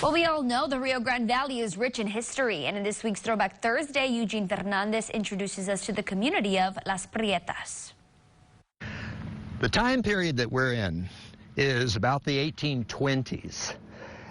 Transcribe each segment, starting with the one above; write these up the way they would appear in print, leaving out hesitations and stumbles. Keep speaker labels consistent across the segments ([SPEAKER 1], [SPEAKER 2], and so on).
[SPEAKER 1] Well, we all know the Rio Grande Valley is rich in history, and in this week's Throwback Thursday, Eugene Fernandez introduces us to the community of Las Prietas.
[SPEAKER 2] The time period that we're in is about the 1820s,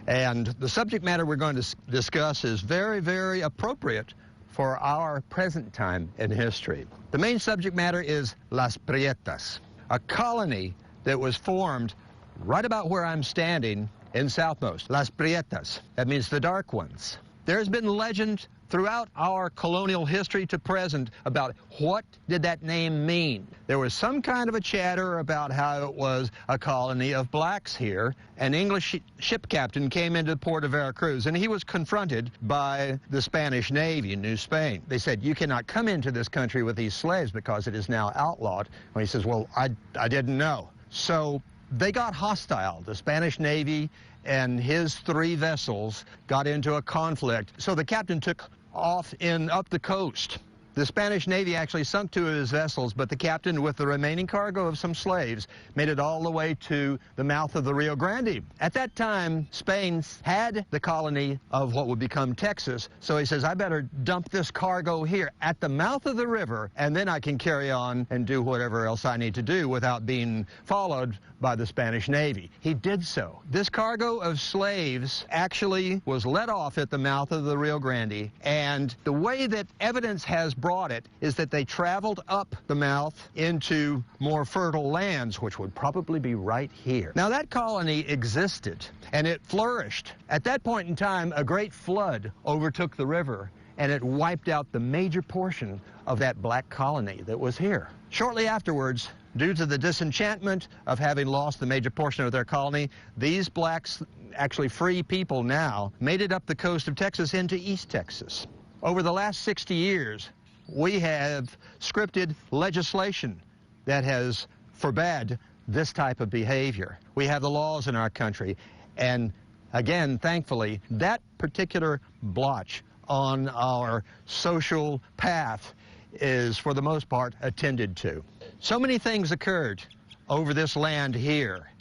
[SPEAKER 2] and the subject matter we're going to discuss is very, very appropriate for our present time in history. The main subject matter is Las Prietas, a colony that was formed right about where I'm standing in Southmost, Las Prietas. That means the dark ones. There's been legend throughout our colonial history to present about what did that name mean. There was some kind of a chatter about how it was a colony of blacks here. An English ship captain came into the port of Veracruz, and he was confronted by the Spanish Navy in New Spain. They said, you cannot come into this country with these slaves because it is now outlawed. And he says, well, I didn't know. So they got hostile. The Spanish Navy and his 3 vessels got into a conflict. So the captain took off up the coast. The Spanish Navy actually sunk 2 of his vessels, but the captain, with the remaining cargo of some slaves, made it all the way to the mouth of the Rio Grande. At that time, Spain had the colony of what would become Texas, so he says, I better dump this cargo here at the mouth of the river, and then I can carry on and do whatever else I need to do without being followed by the Spanish Navy. He did so. This cargo of slaves actually was let off at the mouth of the Rio Grande, and the way that evidence has brought it is that they traveled up the mouth into more fertile lands, which would probably be right here. Now, that colony existed, and it flourished. At that point in time, a great flood overtook the river, and it wiped out the major portion of that black colony that was here. Shortly afterwards, due to the disenchantment of having lost the major portion of their colony, these blacks, actually free people now, made it up the coast of Texas into East Texas. Over the last 60 years, we have scripted legislation that has forbade this type of behavior. We have the laws in our country, and again, thankfully, that particular blotch on our social path is, for the most part, attended to. So many things occurred over this land here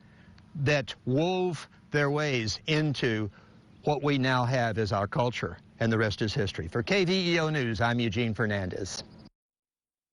[SPEAKER 2] that wove their ways into what we now have as our culture, and the rest is history. For KVEO News, I'm Eugene Fernandez.